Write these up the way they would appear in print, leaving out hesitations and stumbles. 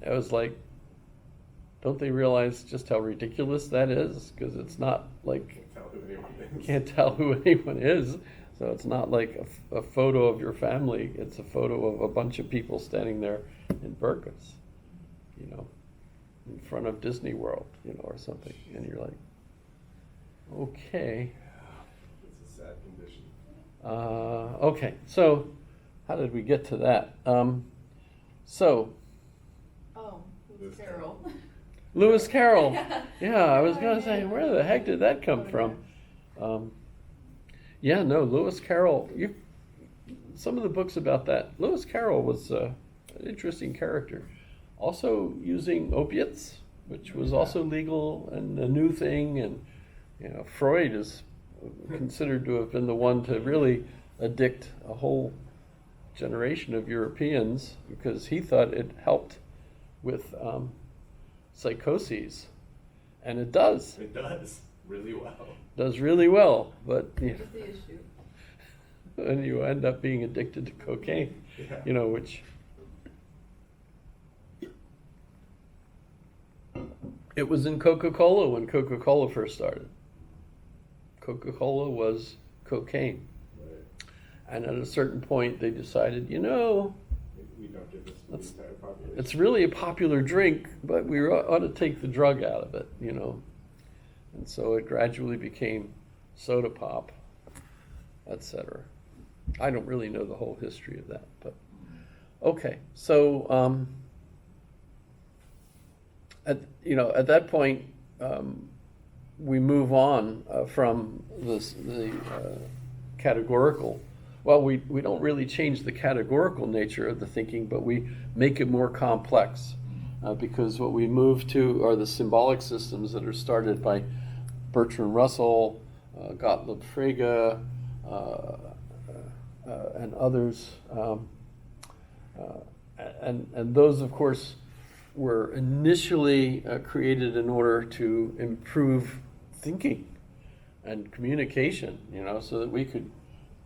I was like, don't they realize just how ridiculous that is? Because it's not like, Can't tell who anyone is. can't tell who anyone is. So it's not like a photo of your family. It's a photo of a bunch of people standing there in burqas, you know, in front of Disney World, you know, or something. And you're like, okay. It's a sad condition. Okay, so how did we get to that? So, Oh, Lewis Carol. Lewis Carroll. Yeah, I was going to say, where the heck did that come from? Yeah, no, Lewis Carroll. Some of the books about that. Lewis Carroll was an interesting character. Also using opiates, which was also legal and a new thing. And you know, Freud is considered to have been the one to really addict a whole generation of Europeans because he thought it helped with psychoses, and it does. It does really well. Does really well, but you What's the issue? know, and you end up being addicted to cocaine, Yeah. you know, which it was in Coca-Cola when Coca-Cola first started. Coca-Cola was cocaine, Right. and at a certain point they decided, you know, We don't give this to the That's- entire population. it's really a popular drink, but we ought to take the drug out of it, you know. And so it gradually became soda pop, etc. I don't really know the whole history of that, but okay. So at that point, we move on from the categorical. Well, we don't really change the categorical nature of the thinking, but we make it more complex because what we move to are the symbolic systems that are started by Bertrand Russell, Gottlob Frege, and others. And those, of course, were initially created in order to improve thinking and communication, you know, so that we could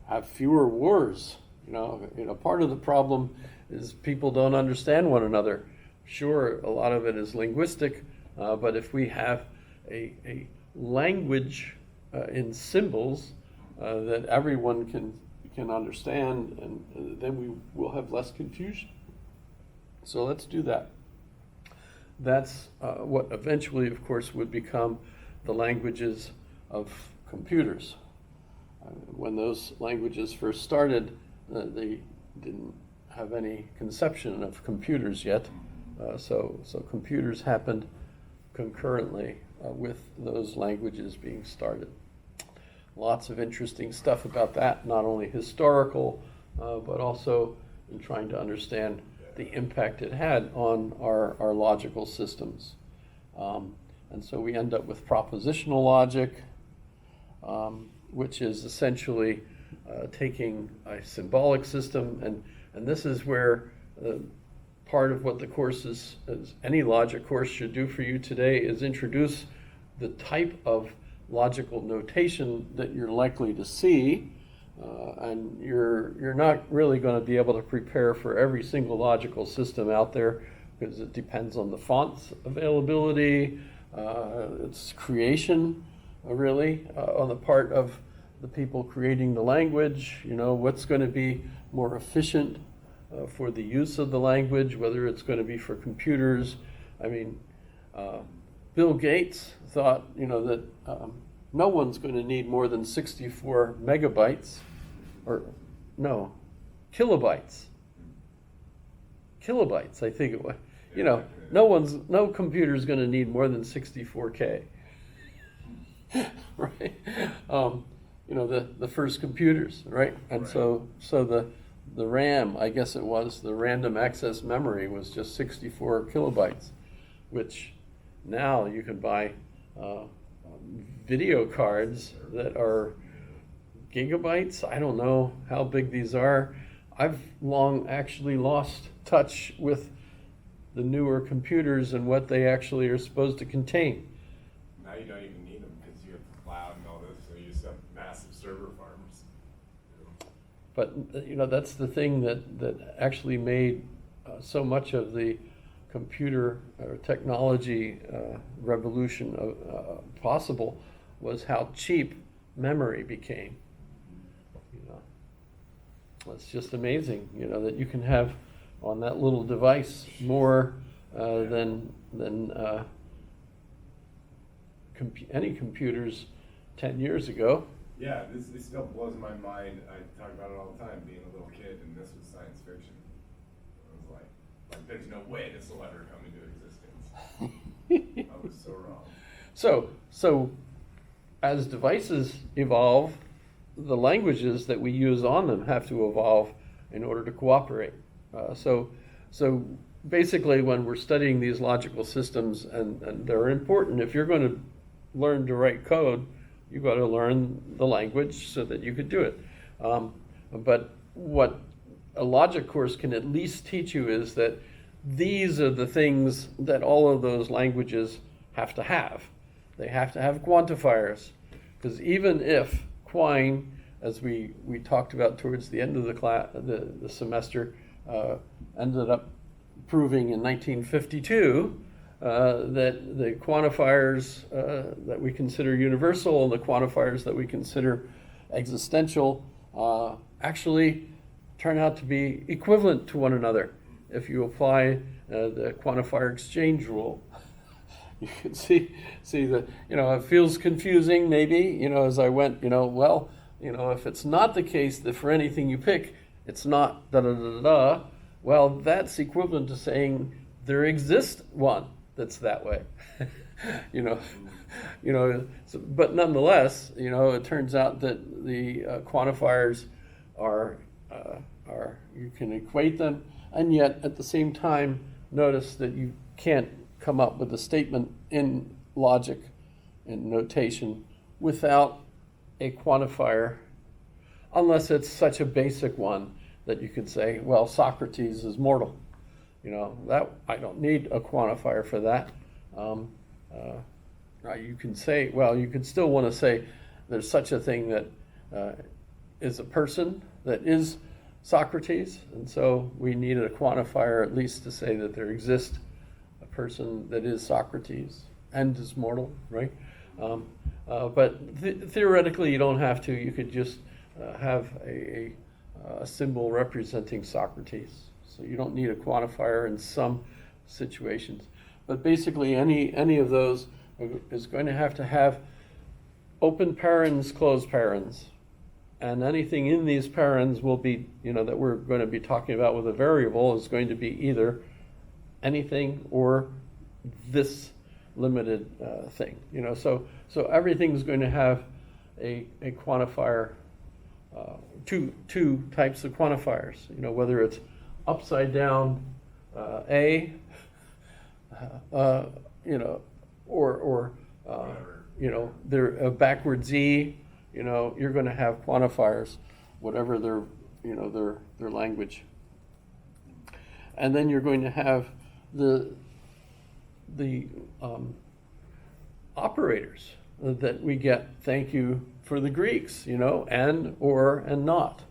have fewer wars. You know, part of the problem is people don't understand one another. Sure, a lot of it is linguistic, but if we have a language in symbols that everyone can understand, and then we will have less confusion. So let's do that. That's what eventually, of course, would become the languages of computers. When those languages first started, they didn't have any conception of computers yet. So computers happened concurrently with those languages being started. Lots of interesting stuff about that, not only historical, but also in trying to understand the impact it had on our logical systems. And so we end up with propositional logic, which is essentially taking a symbolic system, and this is where part of what the course is, as any logic course should do for you today, is introduce the type of logical notation that you're likely to see, and you're not really going to be able to prepare for every single logical system out there because it depends on the font's availability, its creation, really, on the part of the people creating the language. You know, what's going to be more efficient for the use of the language, whether it's going to be for computers. I mean, Bill Gates thought, you know, that no one's going to need more than 64 megabytes, or no, kilobytes. Kilobytes, I think it was. You know, no computer's going to need more than 64K. Right? You know, the first computers, right? And so the RAM, I guess it was, the random access memory was just 64 kilobytes, which now you can buy video cards that are gigabytes. I don't know how big these are. I've long actually lost touch with the newer computers and what they actually are supposed to contain. Now you don't even need them because you have the cloud and all this, so you just have massive server farms. But you know, that's the thing that actually made so much of the computer or technology revolution possible was how cheap memory became. You know, it's just amazing, you know, that you can have on that little device more than any computers 10 years ago. Yeah, this still blows my mind. I talk about it all the time, being a little kid, and this was science fiction. I was like there's no way this will ever come into existence. I was so wrong. So as devices evolve, the languages that we use on them have to evolve in order to cooperate. So basically, when we're studying these logical systems, and they're important, if you're going to learn to write code, you've got to learn the language so that you could do it. But what a logic course can at least teach you is that these are the things that all of those languages have to have. They have to have quantifiers, because even if Quine, as we talked about towards the end of the semester, ended up proving in 1952 that the quantifiers that we consider universal and the quantifiers that we consider existential actually turn out to be equivalent to one another if you apply the quantifier exchange rule. You can see that, you know, it feels confusing maybe, you know, as I went, you know, well, you know, if it's not the case that for anything you pick, it's not da-da-da-da-da, well, that's equivalent to saying there exists one that's that way. you know, so, but nonetheless, you know, it turns out that the quantifiers are, you can equate them, and yet at the same time, notice that you can't come up with a statement in logic and notation without a quantifier, unless it's such a basic one that you could say, well, Socrates is mortal. You know, that I don't need a quantifier for that. You can say, well, you could still want to say there's such a thing that is a person that is Socrates, and so we needed a quantifier at least to say that there exists a person that is Socrates and is mortal, right? But theoretically, you don't have to. You could just have a symbol representing Socrates. So you don't need a quantifier in some situations. But basically, any of those is going to have open parens, closed parens. And anything in these parens will be, you know, that we're going to be talking about with a variable is going to be either anything or this limited thing. You know, so everything's going to have a quantifier, two types of quantifiers. You know, whether it's upside down A, you know, or you know, they're a backward Z. You know, you're going to have quantifiers, whatever their, you know, their language. And then you're going to have the operators that we get. Thank you for the Greeks, you know, and, or, and not.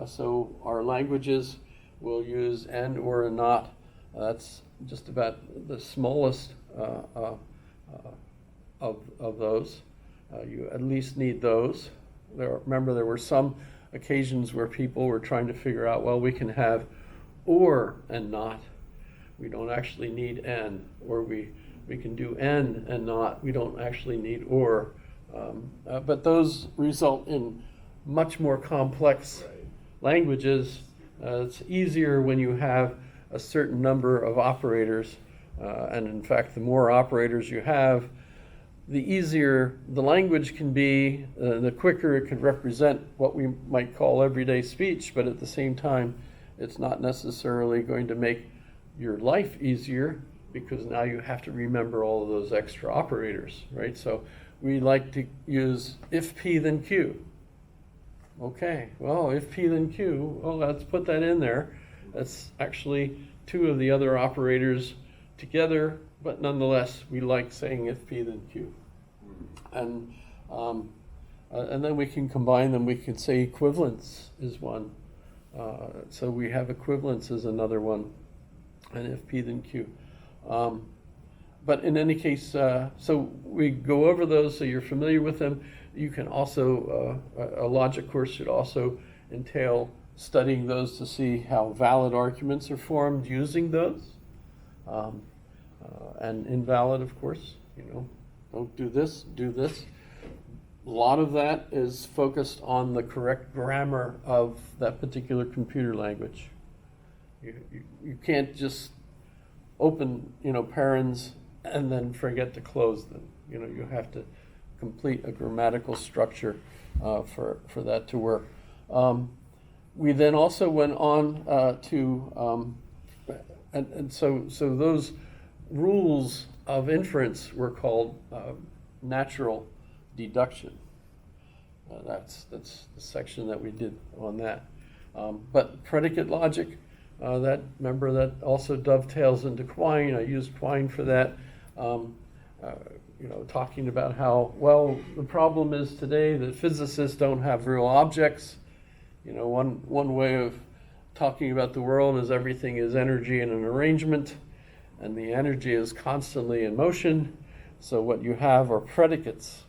So our languages will use and, or, and not. That's just about the smallest of those. You at least need those. Remember, there were some occasions where people were trying to figure out, well, we can have or and not. We don't actually need and, or we can do and not. We don't actually need or. But those result in much more complex languages. It's easier when you have a certain number of operators. And in fact, the more operators you have, the easier the language can be, the quicker it can represent what we might call everyday speech, but at the same time, it's not necessarily going to make your life easier because now you have to remember all of those extra operators, right? So we like to use if P then Q. Okay, well, if P then Q, well, let's put that in there. That's actually two of the other operators together, but nonetheless, we like saying if P then Q. And then we can combine them. We can say equivalence is one. So we have equivalence as another one, and if P then Q. But in any case, so we go over those so you're familiar with them. You can also, a logic course should also entail studying those to see how valid arguments are formed using those. And invalid, of course, don't do this, do this. A lot of that is focused on the correct grammar of that particular computer language. You can't just open, parens and then forget to close them. You have to complete a grammatical structure for that to work. We then also went on so those rules of inference were called natural deduction. That's the section that we did on that. But predicate logic, remember that also dovetails into Quine. I used Quine for that. Talking about how, well, the problem is today that physicists don't have real objects. One way of talking about the world is everything is energy in an arrangement, and the energy is constantly in motion. So what you have are predicates,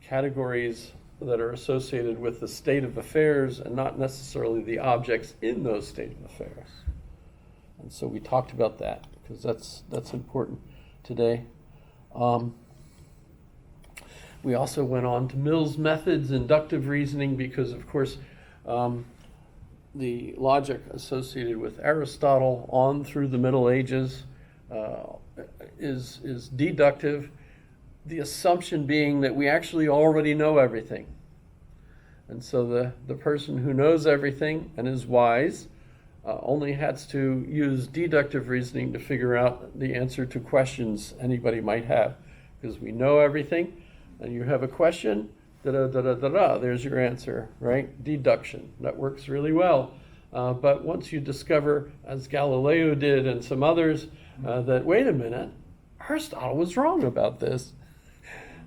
categories that are associated with the state of affairs and not necessarily the objects in those state of affairs. And so we talked about that because that's important today. We also went on to Mill's methods, inductive reasoning, because of course the logic associated with Aristotle on through the Middle Ages is deductive, the assumption being that we actually already know everything. And so the person who knows everything and is wise only has to use deductive reasoning to figure out the answer to questions anybody might have. Because we know everything, and you have a question, there's your answer, right? Deduction. That works really well. But once you discover, as Galileo did and some others, that, wait a minute, Aristotle was wrong about this.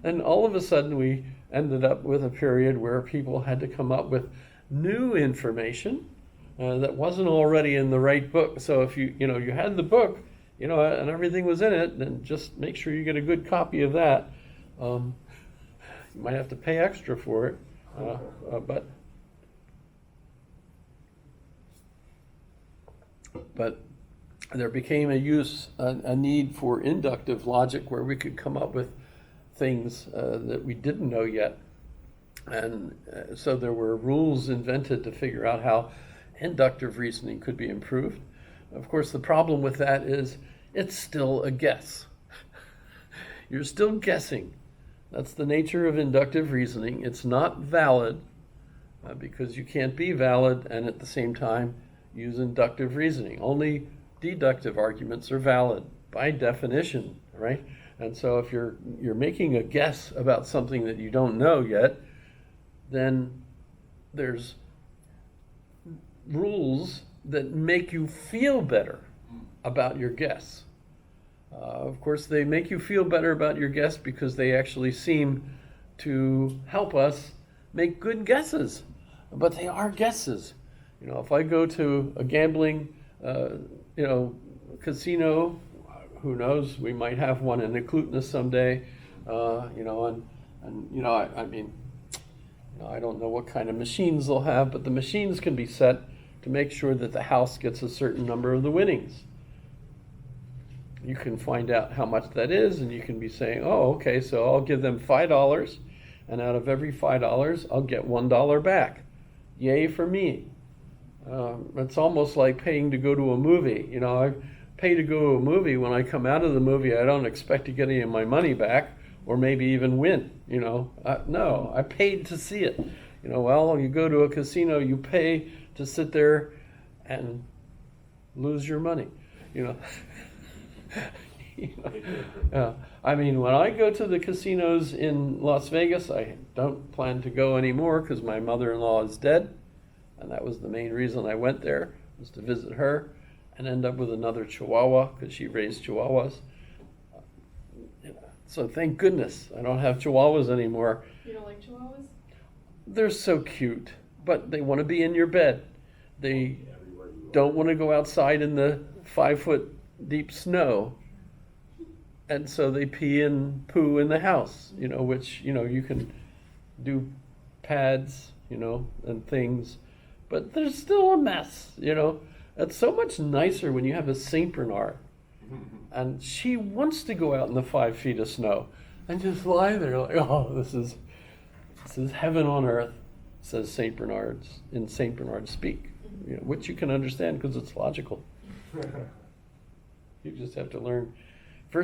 And all of a sudden we ended up with a period where people had to come up with new information that wasn't already in the right book. So if you had the book, and everything was in it, then just make sure you get a good copy of that. You might have to pay extra for it, but there became a need for inductive logic where we could come up with things that we didn't know yet. And so there were rules invented to figure out how inductive reasoning could be improved. Of course, the problem with that is it's still a guess. You're still guessing. That's the nature of inductive reasoning. It's not valid because you can't be valid and at the same time use inductive reasoning. Only deductive arguments are valid by definition, right? And so if you're making a guess about something that you don't know yet, then there's rules that make you feel better about your guess. Of course, they make you feel better about your guess because they actually seem to help us make good guesses. But they are guesses. If I go to a gambling, casino, who knows? We might have one in Eklutna someday. I don't know what kind of machines they'll have, but the machines can be set to make sure that the house gets a certain number of the winnings. You can find out how much that is, and you can be saying, oh, okay, so I'll give them $5, and out of every $5, I'll get $1 back. Yay for me. It's almost like paying to go to a movie. I pay to go to a movie. When I come out of the movie, I don't expect to get any of my money back, or maybe even win. No, I paid to see it. Well, you go to a casino, you pay to sit there and lose your money. When I go to the casinos in Las Vegas, I don't plan to go anymore because my mother-in-law is dead, and that was the main reason I went there, was to visit her and end up with another Chihuahua because she raised Chihuahuas. So thank goodness I don't have Chihuahuas anymore. You don't like Chihuahuas? They're so cute, but they want to be in your bed. They don't want to go outside in the 5-foot deep snow. and so they pee and poo in the house, which, you can do pads, and things, but there's still a mess. It's so much nicer when you have a Saint Bernard, and she wants to go out in the 5 feet of snow and just lie there like, oh, this is heaven on earth, says Saint Bernard's in Saint Bernard speak, which you can understand because it's logical. You just have to learn